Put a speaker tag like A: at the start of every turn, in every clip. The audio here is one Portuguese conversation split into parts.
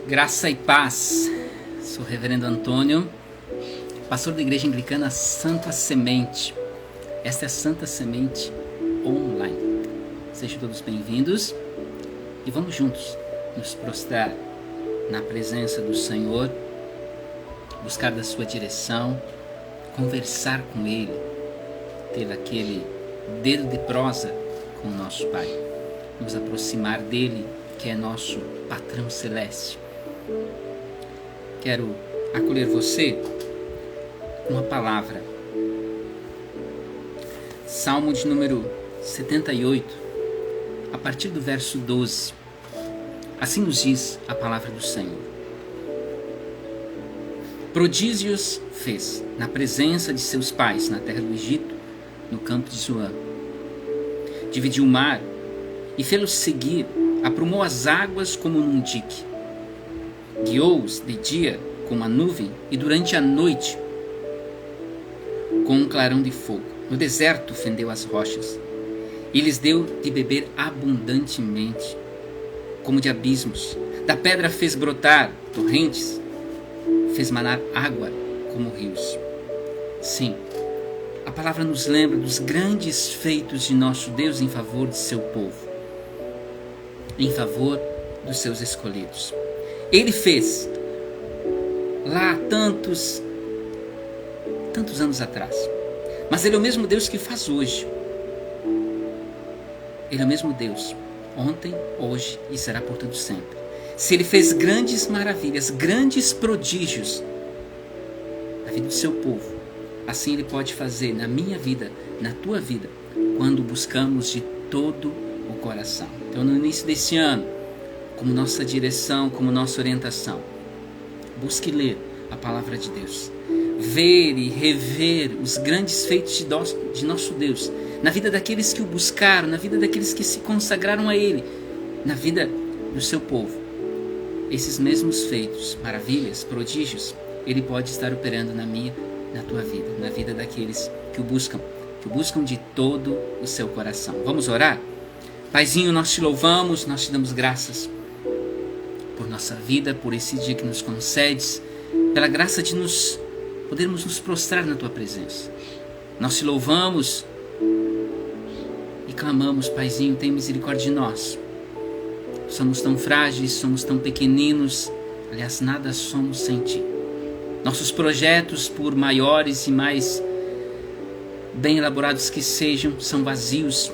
A: Graça e paz. Sou o Reverendo Antônio, pastor da Igreja Anglicana Santa Semente. Esta é a Santa Semente Online. Sejam todos bem-vindos e vamos juntos nos prostrar na presença do Senhor, buscar da sua direção, conversar com Ele, ter aquele dedo de prosa com o nosso Pai, nos aproximar dele, que é nosso patrão celeste. Quero acolher você com uma palavra. Salmo de número 78, a partir do verso 12. Assim nos diz a palavra do Senhor. Prodígios fez na presença de seus pais na terra do Egito, no campo de Zoan. Dividiu o mar e fê-los seguir, aprumou as águas como num dique. Guiou-os de dia com uma nuvem e durante a noite com um clarão de fogo. No deserto fendeu as rochas e lhes deu de beber abundantemente, como de abismos. Da pedra fez brotar torrentes, fez manar água como rios. Sim, a palavra nos lembra dos grandes feitos de nosso Deus em favor de seu povo, em favor dos seus escolhidos. Ele fez lá tantos anos atrás. Mas Ele é o mesmo Deus que faz hoje. Ele é o mesmo Deus ontem, hoje e será por todo sempre. Se Ele fez grandes maravilhas, grandes prodígios na vida do seu povo, assim Ele pode fazer na minha vida, na tua vida, quando buscamos de todo o coração. Então, no início desse ano, como nossa direção, como nossa orientação, busque ler a palavra de Deus, ver e rever os grandes feitos de nosso Deus, na vida daqueles que o buscaram, na vida daqueles que se consagraram a Ele, na vida do seu povo. Esses mesmos feitos, maravilhas, prodígios, Ele pode estar operando na minha, na tua vida, na vida daqueles que o buscam de todo o seu coração. Vamos orar? Paizinho, nós te louvamos, nós te damos graças por nossa vida, por esse dia que nos concedes, pela graça de podermos nos prostrar na tua presença. Nós te louvamos e clamamos, Paizinho, tem misericórdia de nós. Somos tão frágeis, somos tão pequeninos, aliás, nada somos sem ti. Nossos projetos, por maiores e mais bem elaborados que sejam, são vazios,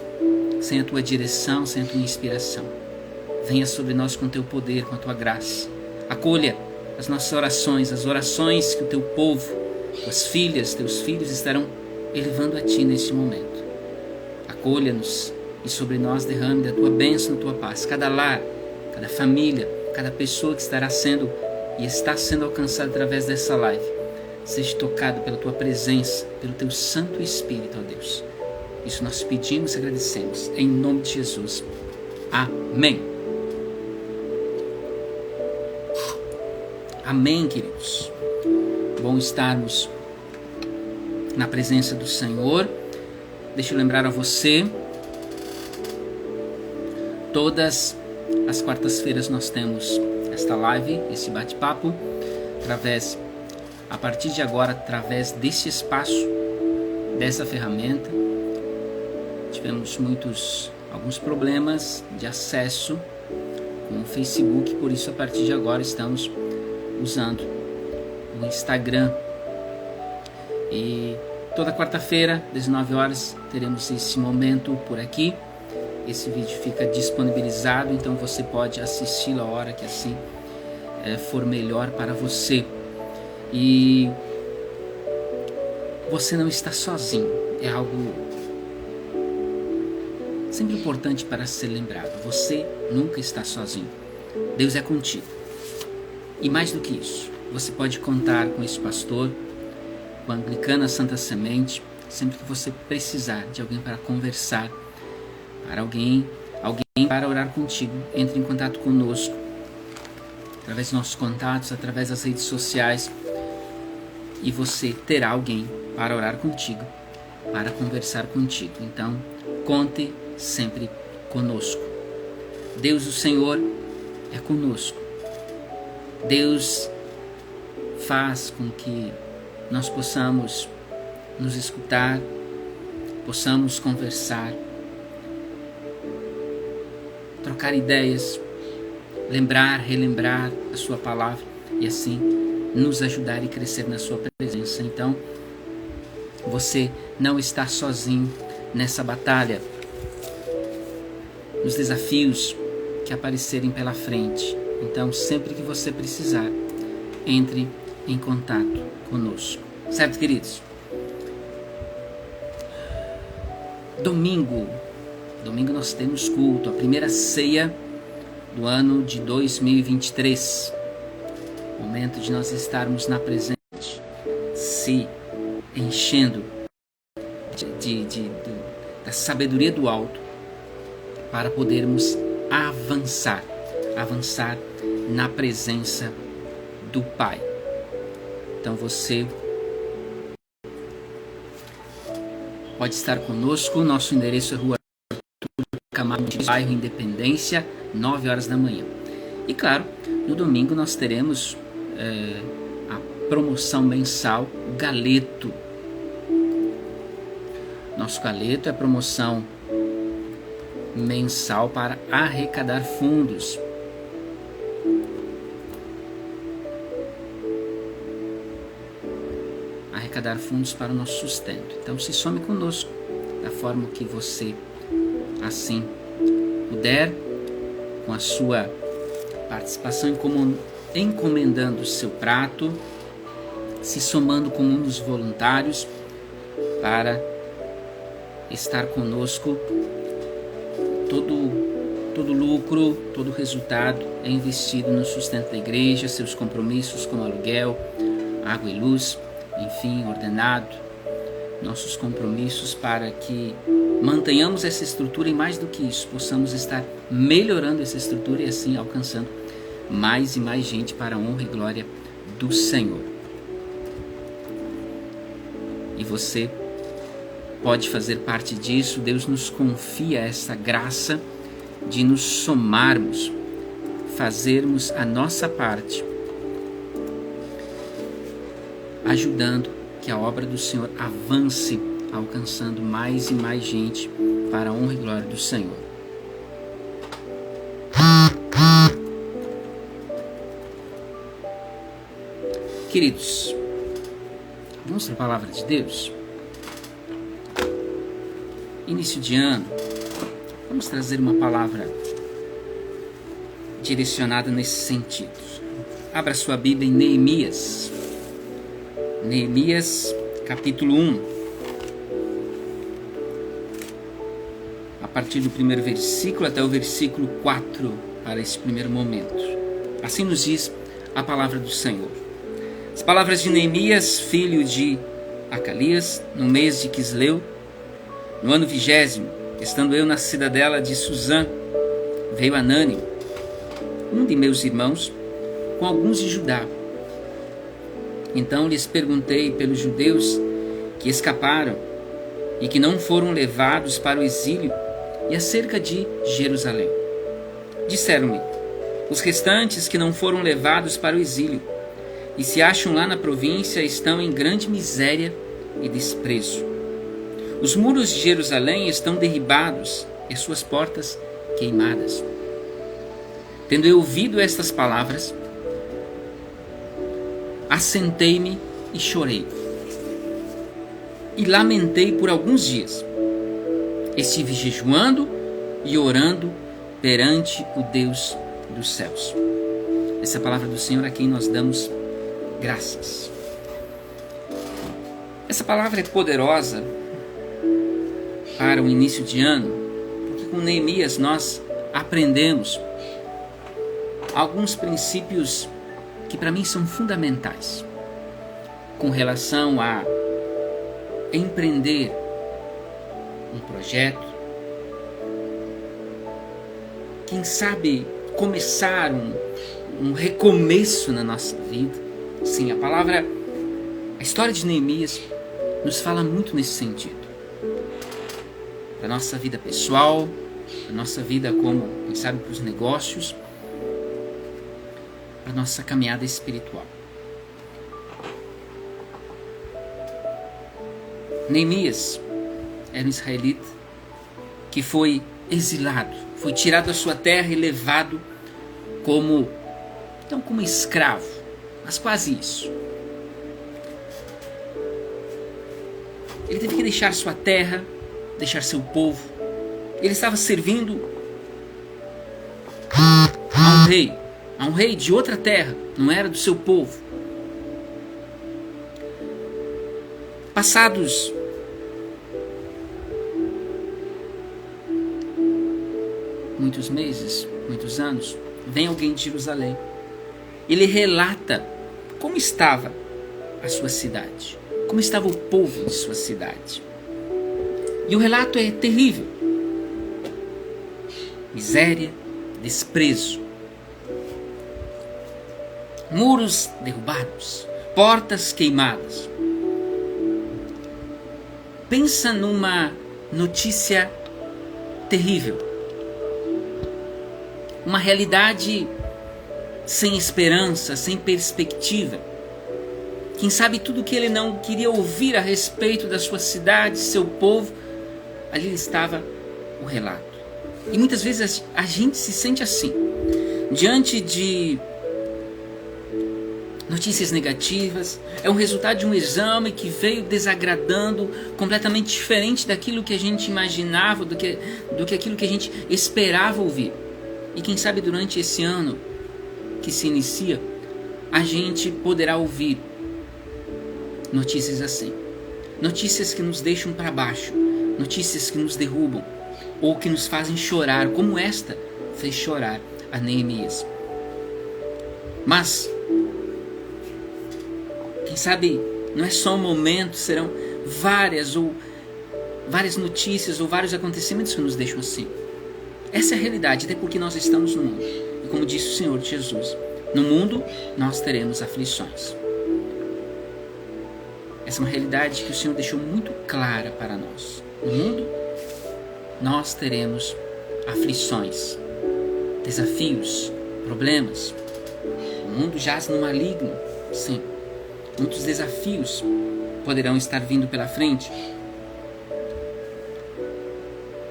A: sem a tua direção, sem a tua inspiração. Venha sobre nós com o teu poder, com a tua graça. Acolha as nossas orações, as orações que o teu povo, tuas filhas, teus filhos estarão elevando a ti neste momento. Acolha-nos e sobre nós derrame da tua bênção, da tua paz. Cada lar, cada família, cada pessoa que estará sendo e está sendo alcançada através dessa live, seja tocado pela tua presença, pelo teu Santo Espírito, ó Deus. Isso nós pedimos e agradecemos, em nome de Jesus. Amém. Amém, queridos. Bom estarmos na presença do Senhor. Deixa eu lembrar a você, todas as quartas-feiras nós temos esta live, esse bate-papo, a partir de agora, através desse espaço, dessa ferramenta. Tivemos alguns problemas de acesso com o Facebook, por isso a partir de agora estamos usando o Instagram. E toda quarta-feira, 19 horas, teremos esse momento por aqui. Esse vídeo fica disponibilizado, então você pode assisti-lo a hora que assim for melhor para você. E você não está sozinho, é algo sempre importante para ser lembrado. Você nunca está sozinho. Deus é contigo. E mais do que isso, você pode contar com esse pastor, com a Anglicana Santa Semente, sempre que você precisar de alguém para conversar, para alguém alguém para orar contigo, entre em contato conosco, através dos nossos contatos, através das redes sociais, e você terá alguém para orar contigo, para conversar contigo. Então, conte sempre conosco. Deus, o Senhor, é conosco. Deus faz com que nós possamos nos escutar, possamos conversar, trocar ideias, lembrar, relembrar a sua palavra e assim nos ajudar e crescer na sua presença. Então, você não está sozinho nessa batalha, nos desafios que aparecerem pela frente. Então, sempre que você precisar, entre em contato conosco. Certo, queridos? Domingo nós temos culto, a primeira ceia do ano de 2023. Momento de nós estarmos na presença, se enchendo da sabedoria do alto, para podermos avançar na presença do Pai. Então você pode estar conosco. Nosso endereço é Rua Camargo, bairro Independência, 9 horas da manhã. E claro, no domingo nós teremos a promoção mensal Galeto. Nosso Galeto é a promoção mensal para arrecadar fundos. Arrecadar fundos para o nosso sustento. Então se some conosco da forma que você assim puder, com a sua participação, encomendando o seu prato, se somando como um dos voluntários para estar conosco. Todo lucro, todo resultado é investido no sustento da igreja, seus compromissos como aluguel, água e luz, enfim, ordenado, nossos compromissos para que mantenhamos essa estrutura e, mais do que isso, possamos estar melhorando essa estrutura e assim alcançando mais e mais gente para a honra e glória do Senhor. E você pode fazer parte disso. Deus nos confia essa graça de nos somarmos, fazermos a nossa parte, ajudando que a obra do Senhor avance, alcançando mais e mais gente para a honra e glória do Senhor. Queridos, vamos para a palavra de Deus? Início de ano, vamos trazer uma palavra direcionada nesse sentido. Abra sua Bíblia em Neemias. Neemias, capítulo 1. A partir do primeiro versículo até o versículo 4, para esse primeiro momento. Assim nos diz a palavra do Senhor. As palavras de Neemias, filho de Acalias, no mês de Quisleu, no ano 20º, estando eu na cidadela de Suzã, veio Anani, um de meus irmãos, com alguns de Judá. Então lhes perguntei pelos judeus que escaparam e que não foram levados para o exílio, e acerca de Jerusalém. Disseram-me: os restantes que não foram levados para o exílio e se acham lá na província estão em grande miséria e desprezo. Os muros de Jerusalém estão derribados e suas portas queimadas. Tendo eu ouvido estas palavras, assentei-me e chorei. E lamentei por alguns dias. Estive jejuando e orando perante o Deus dos céus. Essa é a palavra do Senhor a quem nós damos graças. Essa palavra é poderosa para o início de ano, porque com Neemias nós aprendemos alguns princípios que para mim são fundamentais com relação a empreender um projeto, quem sabe, começar um recomeço na nossa vida. Sim, a história de Neemias nos fala muito nesse sentido. Para a nossa vida pessoal, para a nossa vida como, quem sabe, para os negócios, para a nossa caminhada espiritual. Neemias era um israelita que foi exilado, foi tirado da sua terra e levado como escravo, mas quase isso. Ele teve que deixar sua terra, deixar seu povo. Ele estava servindo a um rei de outra terra, não era do seu povo. Passados muitos meses, muitos anos, vem alguém de Jerusalém. Ele relata como estava a sua cidade, como estava o povo de sua cidade. E o relato é terrível. Miséria, desprezo. Muros derrubados, portas queimadas. Pensa numa notícia terrível. Uma realidade sem esperança, sem perspectiva. Quem sabe tudo que ele não queria ouvir a respeito da sua cidade, seu povo, ali estava o relato. E muitas vezes a gente se sente assim, diante de notícias negativas. É um resultado de um exame que veio desagradando, completamente diferente daquilo que a gente imaginava, do que aquilo que a gente esperava ouvir. E quem sabe durante esse ano que se inicia, a gente poderá ouvir notícias assim. Notícias que nos deixam para baixo, notícias que nos derrubam, ou que nos fazem chorar, como esta fez chorar a Neemias. Mas, quem sabe, não é só um momento, serão várias notícias ou vários acontecimentos que nos deixam assim. Essa é a realidade, até porque nós estamos no mundo. E como disse o Senhor Jesus, no mundo nós teremos aflições. Essa é uma realidade que o Senhor deixou muito clara para nós. No mundo nós teremos aflições, desafios, problemas. O mundo jaz no maligno, sim. Muitos desafios poderão estar vindo pela frente.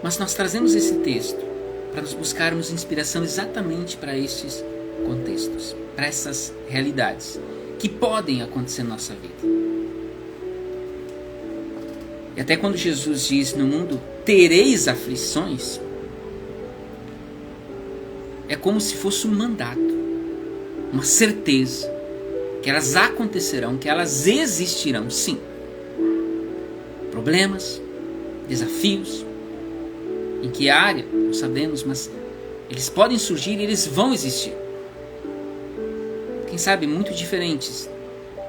A: Mas nós trazemos esse texto para nos buscarmos inspiração exatamente para estes contextos, para essas realidades que podem acontecer na nossa vida. E até quando Jesus diz, no mundo tereis aflições, é como se fosse um mandato, uma certeza, que elas acontecerão, que elas existirão, sim. Problemas, desafios, em que área, não sabemos, mas eles podem surgir e eles vão existir. Quem sabe muito diferentes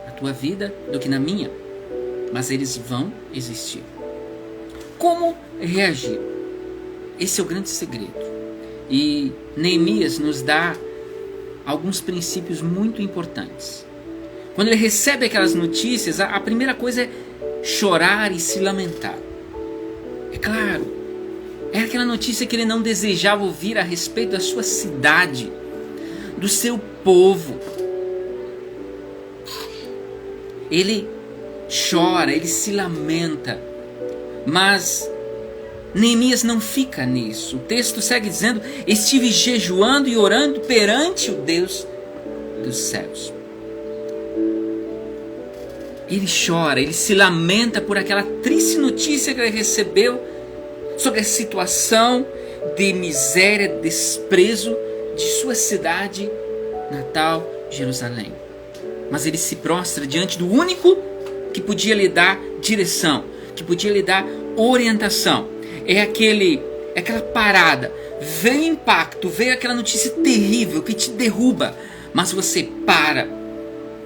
A: na tua vida do que na minha, mas eles vão existir. Como reagir? Esse é o grande segredo. E Neemias nos dá alguns princípios muito importantes. Quando ele recebe aquelas notícias, a primeira coisa é chorar e se lamentar. É claro, era aquela notícia que ele não desejava ouvir a respeito da sua cidade, do seu povo. Ele chora, ele se lamenta, mas Neemias não fica nisso. O texto segue dizendo, estive jejuando e orando perante o Deus dos céus. Ele chora, ele se lamenta por aquela triste notícia que ele recebeu sobre a situação de miséria, desprezo de sua cidade natal, Jerusalém. Mas ele se prostra diante do único que podia lhe dar direção, que podia lhe dar orientação. É aquela parada, veio impacto, veio aquela notícia terrível que te derruba, mas você para,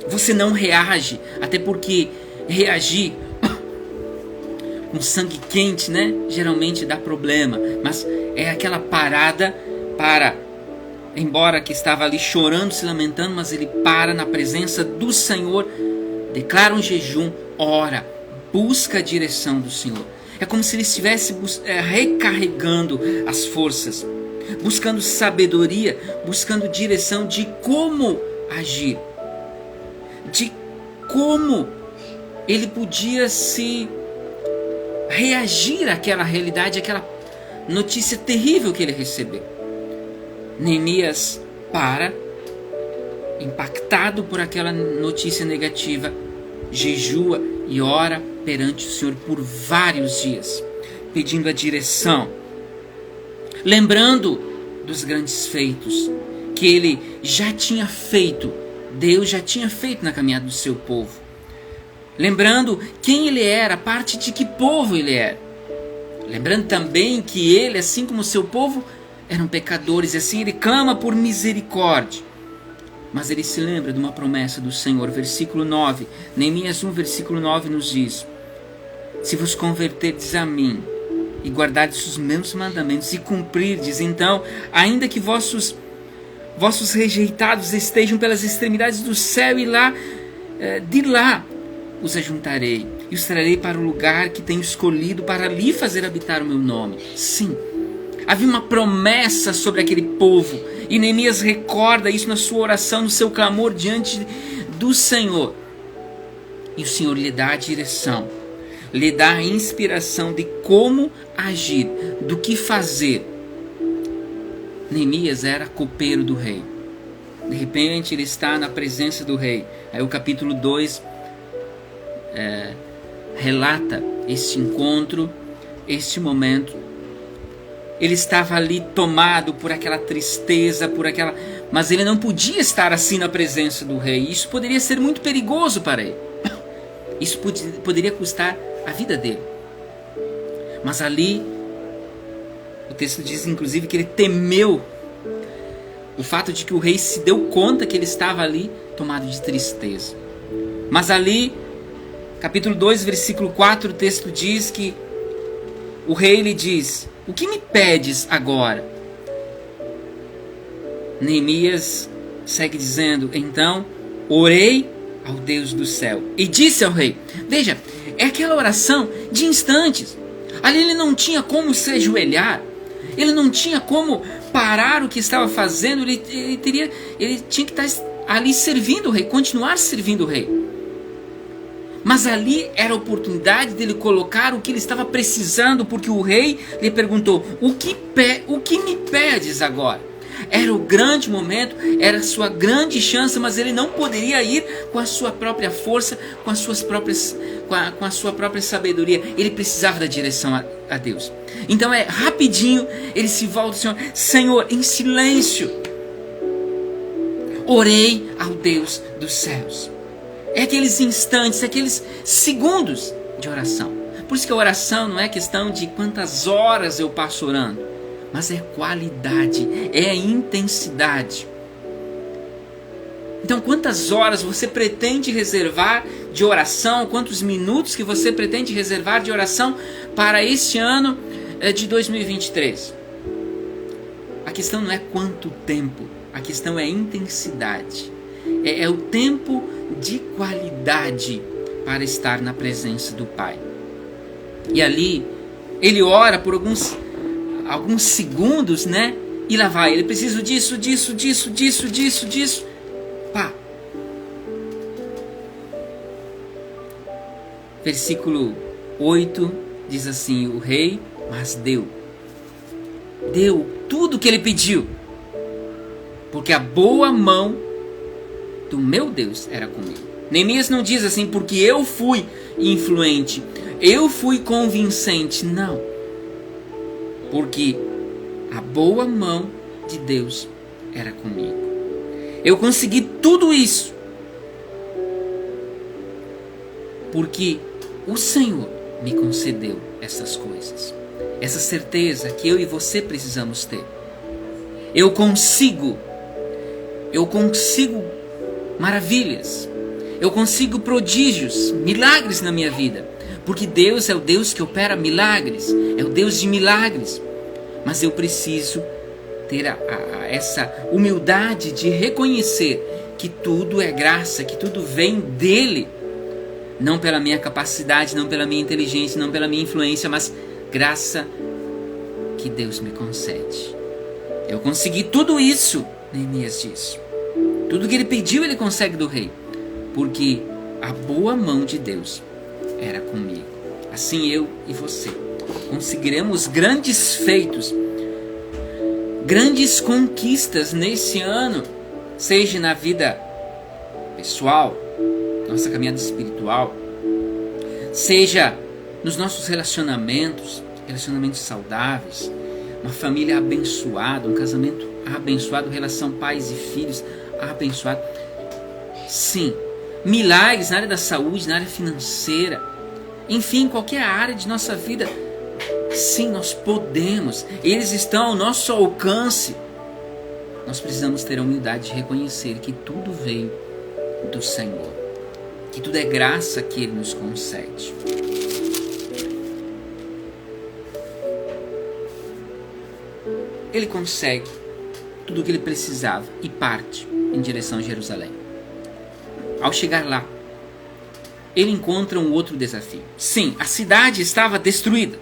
A: você não reage, até porque reagir com sangue quente, né? Geralmente dá problema, mas é aquela parada embora que estava ali chorando, se lamentando, mas ele para na presença do Senhor, declara um jejum, ora, busca a direção do Senhor. É como se ele estivesse recarregando as forças, buscando sabedoria, buscando direção de como agir, de como ele podia se reagir àquela realidade, àquela notícia terrível que ele recebeu. Neemias impactado por aquela notícia negativa, jejua e ora perante o Senhor por vários dias, pedindo a direção, lembrando dos grandes feitos que ele já tinha feito, Deus já tinha feito na caminhada do seu povo, lembrando quem ele era, parte de que povo ele era, lembrando também que ele, assim como o seu povo, eram pecadores, e assim ele clama por misericórdia. Mas ele se lembra de uma promessa do Senhor, versículo 9, Neemias 1, versículo 9 nos diz: se vos converterdes a mim e guardardes os meus mandamentos e cumprirdes, então, ainda que vossos rejeitados estejam pelas extremidades do céu, e de lá os ajuntarei e os trarei para o lugar que tenho escolhido para ali fazer habitar o meu nome. Sim, havia uma promessa sobre aquele povo, e Neemias recorda isso na sua oração, no seu clamor diante do Senhor. E o Senhor lhe dá a direção, lhe dá a inspiração de como agir, do que fazer. Neemias era copeiro do rei. De repente ele está na presença do rei. Aí o capítulo 2 relata este encontro, este momento. Ele estava ali tomado por aquela tristeza, mas ele não podia estar assim na presença do rei. Isso poderia ser muito perigoso para ele. Isso poderia custar a vida dele. Mas ali, o texto diz inclusive que ele temeu o fato de que o rei se deu conta que ele estava ali tomado de tristeza. Mas ali, capítulo 2, versículo 4, o texto diz que o rei lhe diz: o que me pedes agora? Neemias segue dizendo: então orei ao Deus do céu e disse ao rei. Veja, é aquela oração de instantes. Ali ele não tinha como se ajoelhar, ele não tinha como parar o que estava fazendo, ele tinha que estar ali servindo o rei, continuar servindo o rei. Mas ali era a oportunidade dele colocar o que ele estava precisando, porque o rei lhe perguntou: o que me pedes agora? Era o grande momento, era a sua grande chance, mas ele não poderia ir com a sua própria força, com a sua própria sabedoria. Ele precisava da direção a Deus. Então rapidinho, ele se volta ao Senhor: Senhor, em silêncio, orei ao Deus dos céus. É aqueles instantes, aqueles segundos de oração. Por isso que a oração não é questão de quantas horas eu passo orando, mas é qualidade, é intensidade. Então, quantas horas você pretende reservar de oração? Quantos minutos que você pretende reservar de oração para este ano de 2023? A questão não é quanto tempo, a questão é intensidade. É o tempo de qualidade para estar na presença do Pai. E ali, ele ora por alguns segundos, né? E lá vai, ele precisa disso. Pá. Versículo 8 diz assim: o rei, mas deu tudo o que ele pediu, porque a boa mão do meu Deus era comigo. Neemias não diz assim: porque eu fui influente, eu fui convincente. Não. Porque a boa mão de Deus era comigo. Eu consegui tudo isso porque o Senhor me concedeu essas coisas. Essa certeza que eu e você precisamos ter. Eu consigo maravilhas, eu consigo prodígios, milagres na minha vida, porque Deus é o Deus que opera milagres, é o Deus de milagres. Mas eu preciso ter essa humildade de reconhecer que tudo é graça, que tudo vem dele, não pela minha capacidade, não pela minha inteligência, não pela minha influência, mas graça que Deus me concede. Eu consegui tudo isso, Neemias diz. Tudo que ele pediu ele consegue do rei, porque a boa mão de Deus era comigo. Assim eu e você conseguiremos grandes feitos, grandes conquistas nesse ano, seja na vida pessoal, nossa caminhada espiritual, seja nos nossos relacionamentos saudáveis, uma família abençoada, um casamento abençoado, relação pais e filhos abençoado. Sim, milagres na área da saúde, na área financeira, enfim, qualquer área de nossa vida. Sim, nós podemos, eles estão ao nosso alcance. Nós precisamos ter a humildade de reconhecer que tudo veio do Senhor, que tudo é graça que Ele nos concede. Ele consegue tudo o que ele precisava e parte em direção a Jerusalém. Ao chegar lá, ele encontra um outro desafio. Sim, a cidade estava destruída.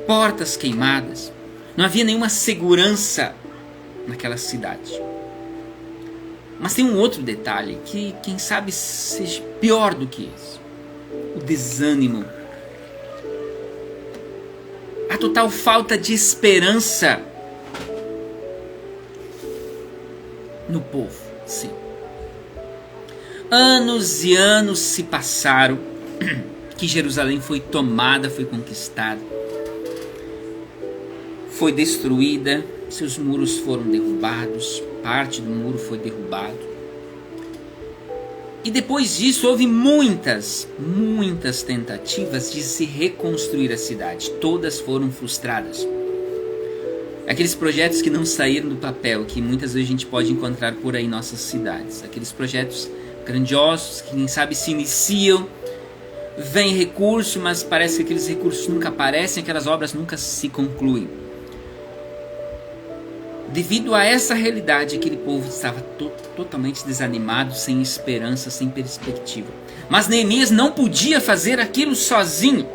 A: Portas queimadas. Não havia nenhuma segurança naquela cidade. Mas tem um outro detalhe que, quem sabe, seja pior do que esse. O desânimo. A total falta de esperança no povo. Sim. Anos e anos se passaram que Jerusalém foi tomada, foi conquistada, foi destruída, seus muros foram derrubados, parte do muro foi derrubado. E depois disso houve muitas tentativas de se reconstruir a cidade. Todas foram frustradas. Aqueles projetos que não saíram do papel, que muitas vezes a gente pode encontrar por aí em nossas cidades. Aqueles projetos grandiosos, que quem sabe se iniciam, vem recurso, mas parece que aqueles recursos nunca aparecem, aquelas obras nunca se concluem. Devido a essa realidade, aquele povo estava totalmente desanimado, sem esperança, sem perspectiva. Mas Neemias não podia fazer aquilo sozinho.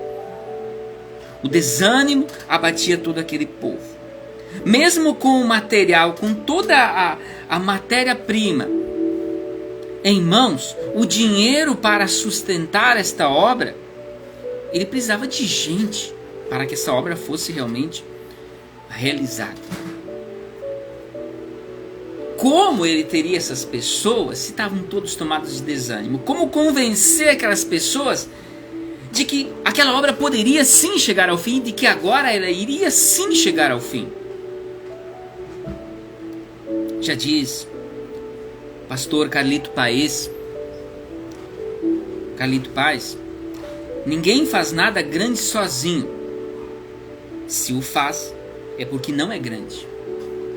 A: O desânimo abatia todo aquele povo. Mesmo com o material, com toda a matéria-prima em mãos, o dinheiro para sustentar esta obra, ele precisava de gente para que essa obra fosse realmente realizada. Como ele teria essas pessoas se estavam todos tomados de desânimo? Como convencer aquelas pessoas de que aquela obra poderia sim chegar ao fim, de que agora ela iria sim chegar ao fim? Já diz pastor Carlito Paes, ninguém faz nada grande sozinho. Se o faz, é porque não é grande.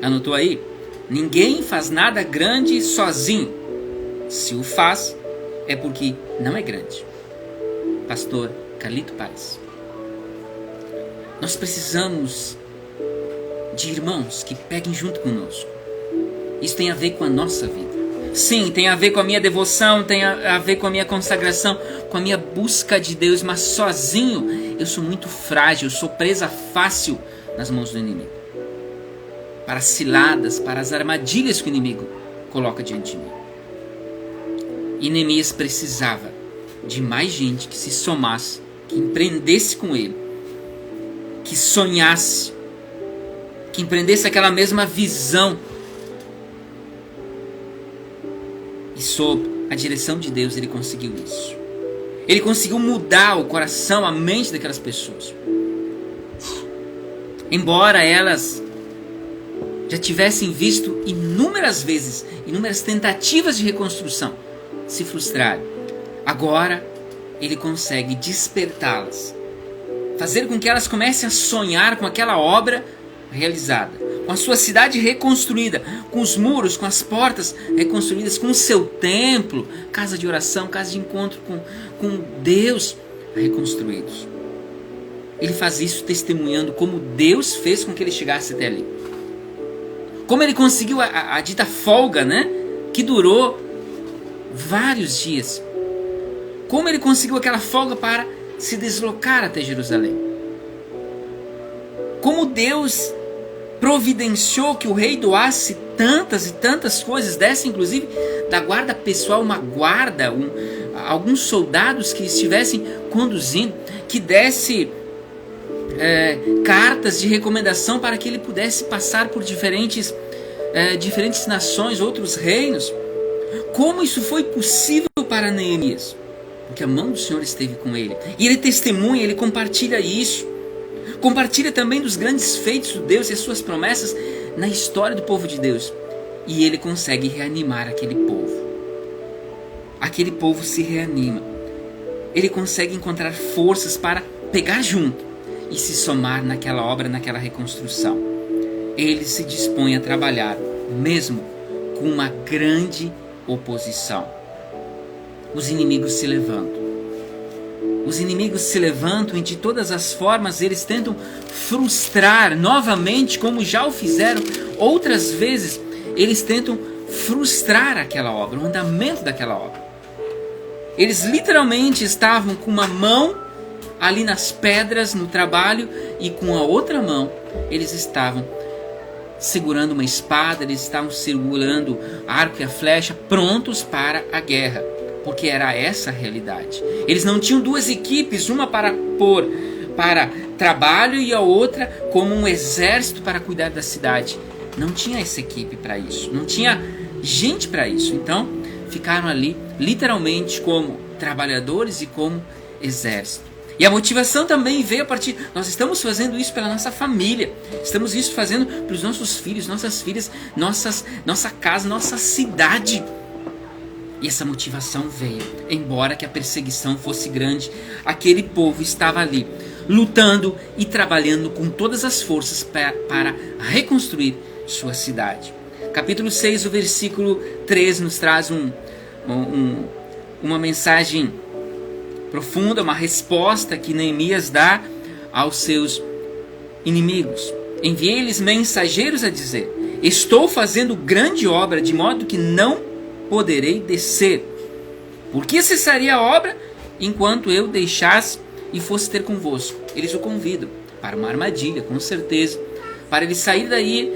A: Anotou aí? Ninguém faz nada grande sozinho. Se o faz, é porque não é grande. Pastor Carlito Paes. Nós precisamos de irmãos que peguem junto conosco. Isso tem a ver com a nossa vida. Sim, tem a ver com a minha devoção, tem a ver com a minha consagração, com a minha busca de Deus, mas sozinho eu sou muito frágil, eu sou presa fácil nas mãos do inimigo. Para as ciladas, para as armadilhas que o inimigo coloca diante de mim. E Neemias precisava de mais gente que se somasse, que empreendesse com ele, que sonhasse, que empreendesse aquela mesma visão. E sob a direção de Deus ele conseguiu isso. Ele conseguiu mudar o coração, a mente daquelas pessoas. Embora elas já tivessem visto inúmeras vezes, inúmeras tentativas de reconstrução se frustrarem, agora ele consegue despertá-las, fazer com que elas comecem a sonhar com aquela obra realizada, com a sua cidade reconstruída, com os muros, com as portas reconstruídas, com o seu templo, casa de oração, casa de encontro com Deus reconstruídos. ele faz isso testemunhando como Deus fez com que ele chegasse até ali. Como ele conseguiu a dita folga, né? Que durou vários dias. Como ele conseguiu aquela folga para se deslocar até Jerusalém. Como Deus providenciou que o rei doasse tantas e tantas coisas, desse inclusive da guarda pessoal uma guarda, alguns soldados que estivessem conduzindo, que desse cartas de recomendação para que ele pudesse passar por diferentes nações, outros reinos. Como isso foi possível para Neemias? Porque a mão do Senhor esteve com ele. E ele testemunha, ele compartilha isso. Compartilha também dos grandes feitos de Deus e as suas promessas na história do povo de Deus. E ele consegue reanimar aquele povo. Aquele povo se reanima. Ele consegue encontrar forças para pegar junto e se somar naquela obra, naquela reconstrução. Ele se dispõe a trabalhar, mesmo com uma grande oposição. Os inimigos se levantam. Os inimigos se levantam e de todas as formas eles tentam frustrar novamente, como já o fizeram outras vezes. Eles tentam frustrar aquela obra, o andamento daquela obra. Eles literalmente estavam com uma mão ali nas pedras, no trabalho, e com a outra mão eles estavam segurando uma espada, eles estavam segurando arco e a flecha, prontos para a guerra. Porque era essa a realidade. Eles não tinham duas equipes, uma para trabalho e a outra como um exército para cuidar da cidade. Não tinha essa equipe para isso. Não tinha gente para isso. Então, ficaram ali literalmente como trabalhadores e como exército. E a motivação também veio a partir... Nós estamos fazendo isso pela nossa família. Estamos isso fazendo para os nossos filhos, nossas filhas, nossa casa, nossa cidade. E essa motivação veio, embora que a perseguição fosse grande, aquele povo estava ali, lutando e trabalhando com todas as forças para reconstruir sua cidade. Capítulo 6, o versículo 3 nos traz uma mensagem profunda, uma resposta que Neemias dá aos seus inimigos. Enviei-lhes mensageiros a dizer: estou fazendo grande obra, de modo que não poderei descer. Por que cessaria a obra enquanto eu deixasse e fosse ter convosco? Eles o convidam para uma armadilha, com certeza, para ele sair daí,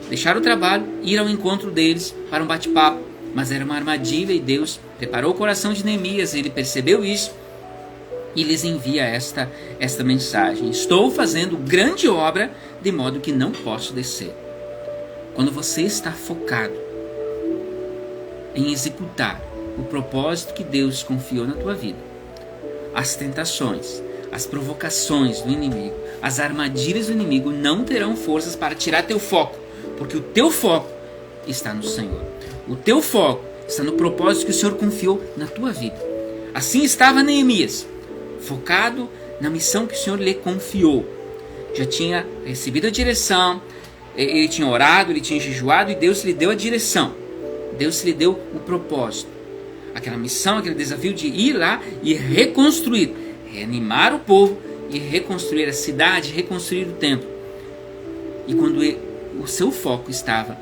A: deixar o trabalho, ir ao encontro deles para um bate-papo. Mas era uma armadilha e Deus preparou o coração de Neemias, ele percebeu isso e lhes envia esta mensagem: estou fazendo grande obra, de modo que não posso descer. Quando você está focado em executar o propósito que Deus confiou na tua vida, as tentações, as provocações do inimigo, as armadilhas do inimigo não terão forças para tirar teu foco, porque o teu foco está no Senhor. O teu foco está no propósito que o Senhor confiou na tua vida. Assim estava Neemias, focado na missão que o Senhor lhe confiou. Já tinha recebido a direção, ele tinha orado, ele tinha jejuado e Deus lhe deu a direção. Deus lhe deu o propósito, aquela missão, aquele desafio de ir lá e reconstruir, reanimar o povo e reconstruir a cidade, reconstruir o templo. E quando o seu foco estava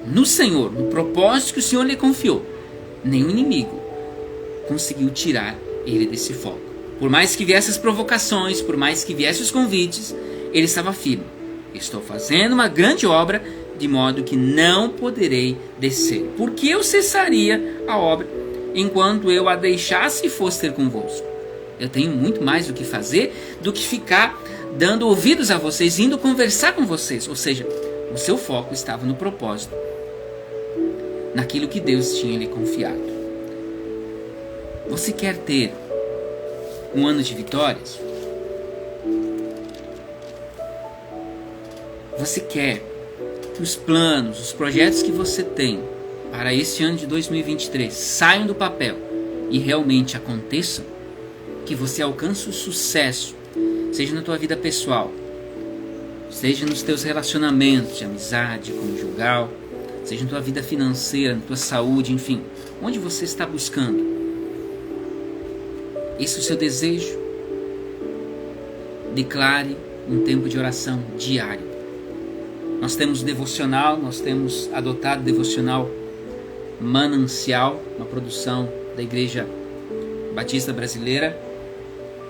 A: no Senhor, no propósito que o Senhor lhe confiou, nenhum inimigo conseguiu tirar ele desse foco. Por mais que viessem as provocações, por mais que viessem os convites, ele estava firme. Estou fazendo uma grande obra, de modo que não poderei descer. Porque eu cessaria a obra enquanto eu a deixasse e fosse ter convosco. Eu tenho muito mais do que fazer do que ficar dando ouvidos a vocês, indo conversar com vocês. Ou seja, o seu foco estava no propósito, naquilo que Deus tinha lhe confiado. Você quer ter um ano de vitórias? Você quer que os planos, os projetos que você tem para esse ano de 2023 saiam do papel e realmente aconteçam? Que você alcance o sucesso, seja na tua vida pessoal, seja nos teus relacionamentos de amizade, conjugal, seja na tua vida financeira, na tua saúde, enfim, onde você está buscando? Esse é o seu desejo? declare um tempo de oração diário. Nós temos devocional, nós temos adotado devocional Manancial, uma produção da Igreja Batista Brasileira.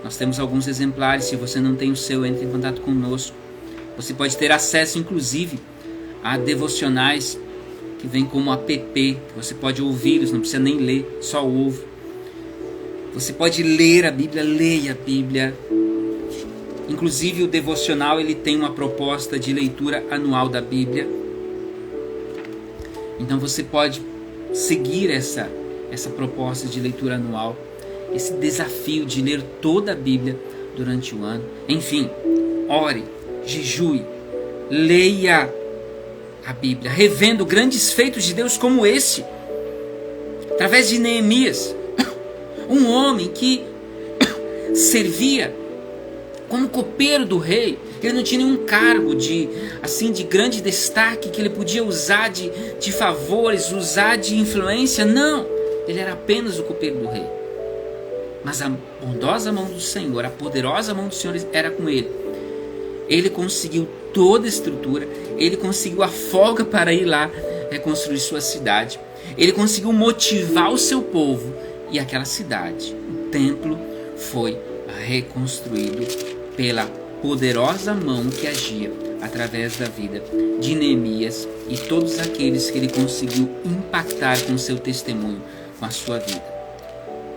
A: Nós temos alguns exemplares. Se você não tem o seu, entre em contato conosco. Você pode ter acesso, inclusive, a devocionais que vem como app, que você pode ouvi-los, não precisa nem ler, só ouve. Você pode ler a Bíblia, leia a Bíblia. Inclusive o devocional ele tem uma proposta de leitura anual da Bíblia. Então você pode seguir essa proposta de leitura anual, esse desafio de ler toda a Bíblia durante o ano. Enfim, ore, jejue, leia a Bíblia, revendo grandes feitos de Deus como esse, através de Neemias, um homem que servia como copeiro do rei. Ele não tinha nenhum cargo de grande destaque que ele podia usar de favores, usar de influência. Não, ele era apenas o copeiro do rei. Mas a bondosa mão do Senhor, a poderosa mão do Senhor era com ele. Ele conseguiu toda a estrutura, ele conseguiu a folga para ir lá reconstruir sua cidade. Ele conseguiu motivar o seu povo e aquela cidade, o templo, foi reconstruído pela poderosa mão que agia através da vida de Neemias e todos aqueles que ele conseguiu impactar com seu testemunho, com a sua vida.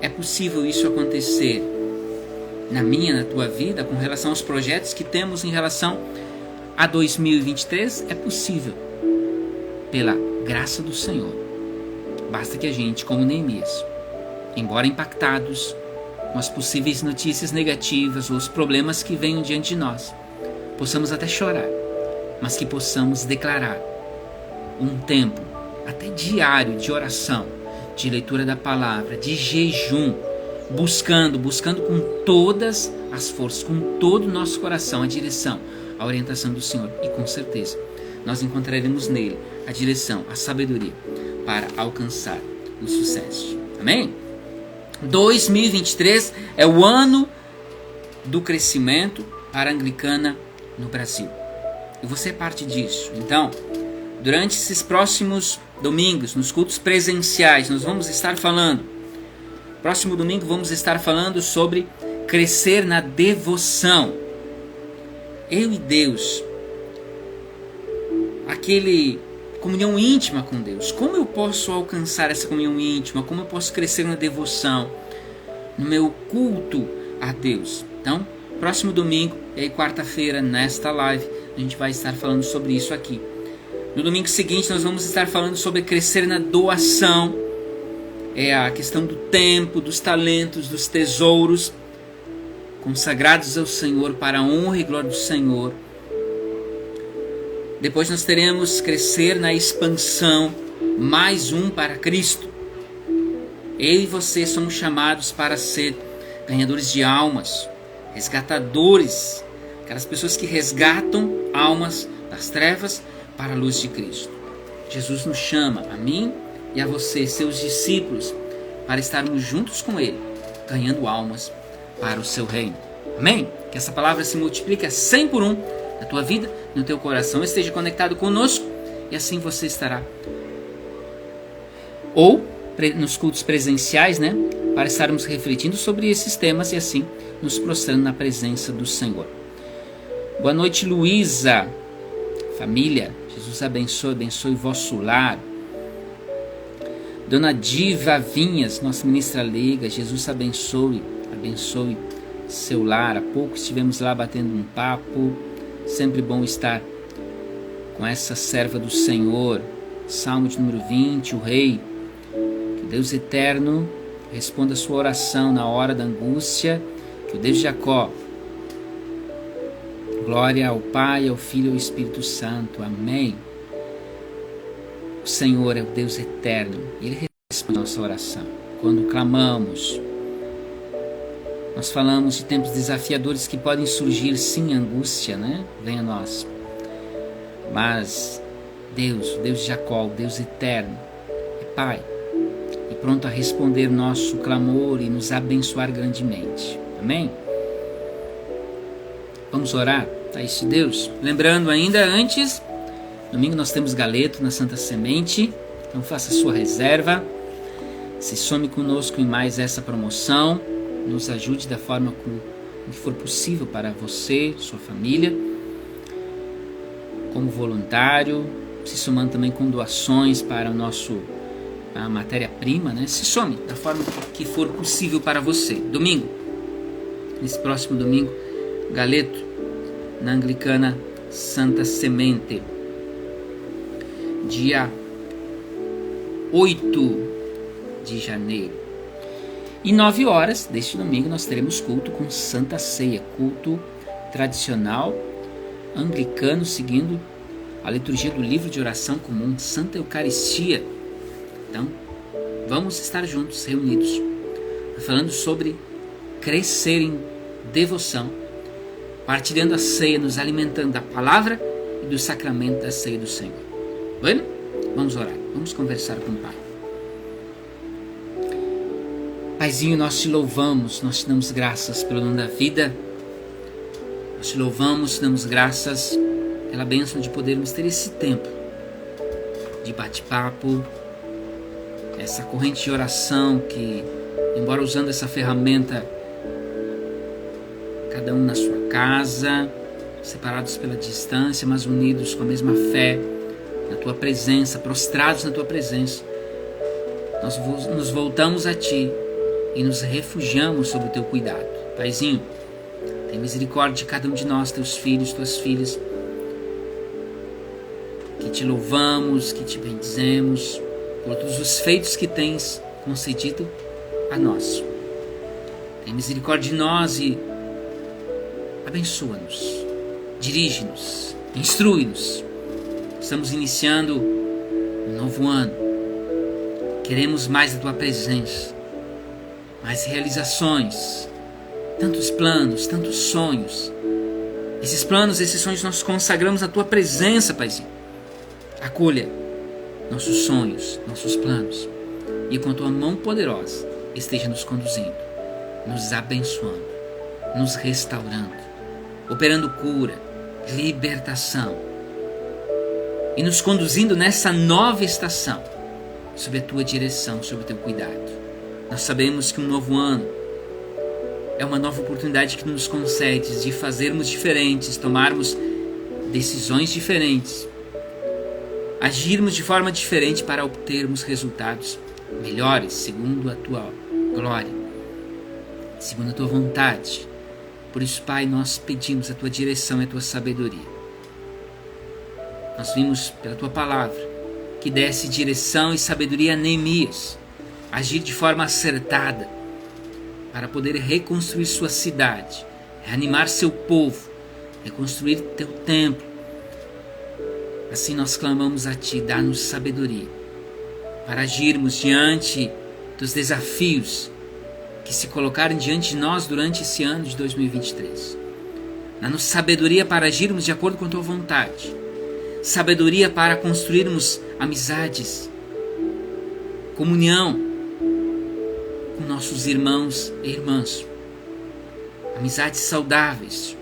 A: É possível isso acontecer na minha, na tua vida, com relação aos projetos que temos em relação a 2023? É possível, pela graça do Senhor. Basta que a gente, como Neemias, embora impactados com as possíveis notícias negativas ou os problemas que venham diante de nós, possamos até chorar, mas que possamos declarar um tempo, até diário, de oração, de leitura da palavra, de jejum, buscando com todas as forças, com todo o nosso coração, a direção, a orientação do Senhor. E com certeza, nós encontraremos nele a direção, a sabedoria para alcançar o sucesso. Amém? 2023 é o ano do crescimento para a Anglicana no Brasil. E você é parte disso. Então, durante esses próximos domingos, nos cultos presenciais, nós vamos estar falando. Próximo domingo vamos estar falando sobre crescer na devoção. Eu e Deus. Aquele comunhão íntima com Deus. Como eu posso alcançar essa comunhão íntima? Como eu posso crescer na devoção? No meu culto a Deus. Então, próximo domingo e aí quarta-feira, nesta live, a gente vai estar falando sobre isso aqui. No domingo seguinte, nós vamos estar falando sobre crescer na doação. É a questão do tempo, dos talentos, dos tesouros consagrados ao Senhor para a honra e glória do Senhor. Depois nós teremos crescer na expansão, mais um para Cristo. Eu e você somos chamados para ser ganhadores de almas, resgatadores, aquelas pessoas que resgatam almas das trevas para a luz de Cristo. Jesus nos chama, a mim e a você, seus discípulos, para estarmos juntos com Ele, ganhando almas para o seu reino. Amém? Que essa palavra se multiplique a 100 por 1 na tua vida, no teu coração, esteja conectado conosco e assim você estará. Ou nos cultos presenciais, né? Para estarmos refletindo sobre esses temas e assim nos prostrando na presença do Senhor. Boa noite, Luísa. Família, Jesus abençoe, abençoe o vosso lar. Dona Diva Vinhas, nossa ministra leiga, Jesus abençoe, abençoe seu lar. Há pouco estivemos lá batendo um papo. Sempre bom estar com essa serva do Senhor. Salmo de número 20, o Rei. Que o Deus eterno responda a sua oração na hora da angústia. Que o Deus de Jacó. Glória ao Pai, ao Filho e ao Espírito Santo. Amém. O Senhor é o Deus eterno. Ele responde a nossa oração. Quando clamamos, nós falamos de tempos desafiadores que podem surgir, sim, angústia, né? Vem a nós. Mas Deus, o Deus de Jacó, o Deus eterno, é Pai. E pronto a responder nosso clamor e nos abençoar grandemente. Amém? Vamos orar a esse Deus. Lembrando ainda, antes, domingo nós temos galeto na Santa Semente. Então faça sua reserva. Se some conosco em mais essa promoção. Nos ajude da forma que for possível para você, sua família. Como voluntário. Se somando também com doações para a matéria-prima, né? Se some da forma que for possível para você. Domingo. Nesse próximo domingo. Galeto na Anglicana Santa Semente. Dia 8 de janeiro. E 9 horas deste domingo nós teremos culto com Santa Ceia. Culto tradicional anglicano, seguindo a liturgia do livro de oração comum, Santa Eucaristia. Então, vamos estar juntos, reunidos, falando sobre crescer em devoção, partilhando a ceia, nos alimentando da palavra e do sacramento da ceia do Senhor. Bueno? Vamos orar, vamos conversar com o Pai. Paizinho, nós te louvamos, nós te damos graças pelo dom da vida. Nós te louvamos, te damos graças pela bênção de podermos ter esse tempo de bate-papo, essa corrente de oração que, embora usando essa ferramenta, cada um na sua casa, separados pela distância, mas unidos com a mesma fé, na tua presença, prostrados na tua presença, nós nos voltamos a ti e nos refugiamos sob o teu cuidado. Paizinho, tem misericórdia de cada um de nós, teus filhos, tuas filhas, que te louvamos, que te bendizemos por todos os feitos que tens concedido a nós. Tem misericórdia de nós e abençoa-nos, dirige-nos, instrui-nos. Estamos iniciando um novo ano. Queremos mais da tua presença, mais realizações, tantos planos, tantos sonhos. Esses planos, esses sonhos nós consagramos na tua presença, Paizinho. Acolha nossos sonhos, nossos planos, e com a tua mão poderosa esteja nos conduzindo, nos abençoando, nos restaurando, operando cura, libertação e nos conduzindo nessa nova estação, sob a tua direção, sob o teu cuidado. Nós sabemos que um novo ano é uma nova oportunidade que nos concedes de fazermos diferentes, tomarmos decisões diferentes, agirmos de forma diferente para obtermos resultados melhores, segundo a tua glória, segundo a tua vontade. Por isso, Pai, nós pedimos a tua direção e a tua sabedoria. Nós vimos pela tua palavra que desse direção e sabedoria a Neemias, agir de forma acertada para poder reconstruir sua cidade, reanimar seu povo, reconstruir teu templo. Assim nós clamamos a ti, dá-nos sabedoria para agirmos diante dos desafios que se colocarem diante de nós durante esse ano de 2023. Dá-nos sabedoria para agirmos de acordo com a tua vontade, sabedoria para construirmos amizades, comunhão com nossos irmãos e irmãs, amizades saudáveis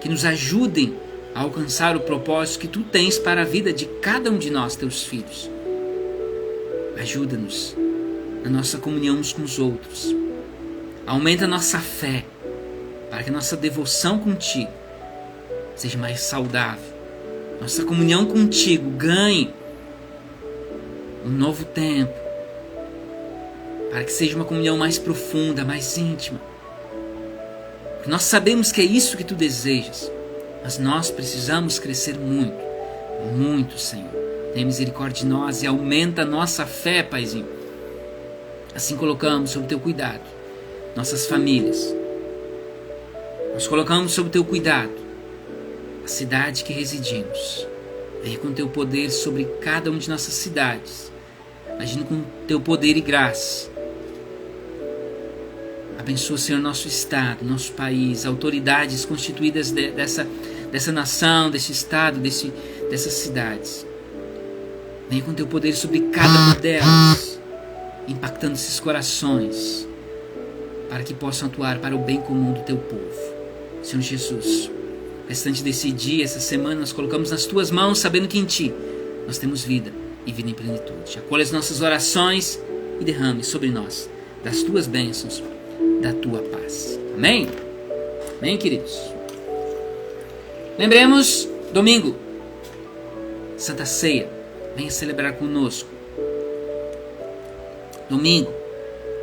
A: que nos ajudem a alcançar o propósito que tu tens para a vida de cada um de nós, teus filhos. Ajuda-nos na nossa comunhão uns com os outros. Aumenta a nossa fé para que a nossa devoção contigo seja mais saudável. Nossa comunhão contigo ganhe um novo tempo, para que seja uma comunhão mais profunda, mais íntima. Nós sabemos que é isso que tu desejas, mas nós precisamos crescer muito, muito, Senhor. Tenha misericórdia de nós e aumenta a nossa fé, Paizinho. Assim colocamos sob teu cuidado nossas famílias. Nós colocamos sob teu cuidado a cidade que residimos. Venha com teu poder sobre cada uma de nossas cidades, agindo com teu poder e graça. Abençoa, Senhor, nosso estado, nosso país, autoridades constituídas dessa nação, desse estado, dessas cidades. Venha com teu poder sobre cada uma delas, impactando esses corações, para que possam atuar para o bem comum do teu povo. Senhor Jesus, O restante desse dia, essa semana, nós colocamos nas tuas mãos, sabendo que em ti nós temos vida e vida em plenitude. Acolha as nossas orações e derrame sobre nós das tuas bênçãos, da tua paz. Amém? Amém, queridos? Lembremos, domingo, Santa Ceia. Venha celebrar conosco. Domingo,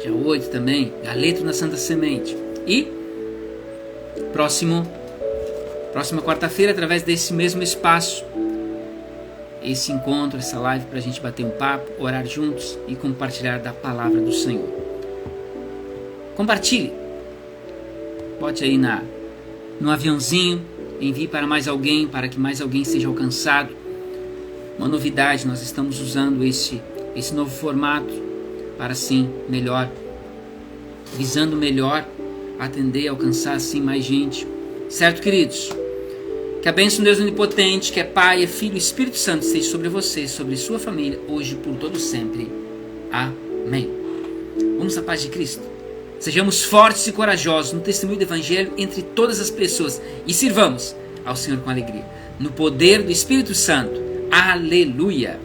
A: dia 8 também, galeto na Santa Semente. E próxima quarta-feira, através desse mesmo espaço, esse encontro, essa live para a gente bater um papo, orar juntos e compartilhar da palavra do Senhor. Compartilhe. Bote aí no aviãozinho, envie para mais alguém, para que mais alguém seja alcançado. Uma novidade, nós estamos usando esse novo formato para assim melhor, visando melhor atender e alcançar assim mais gente. Certo, queridos? Que a bênção de Deus Onipotente, que é Pai, é Filho e Espírito Santo, esteja sobre você, sobre sua família, hoje e por todo sempre. Amém. Vamos à paz de Cristo. Sejamos fortes e corajosos no testemunho do Evangelho entre todas as pessoas e sirvamos ao Senhor com alegria. No poder do Espírito Santo. Aleluia.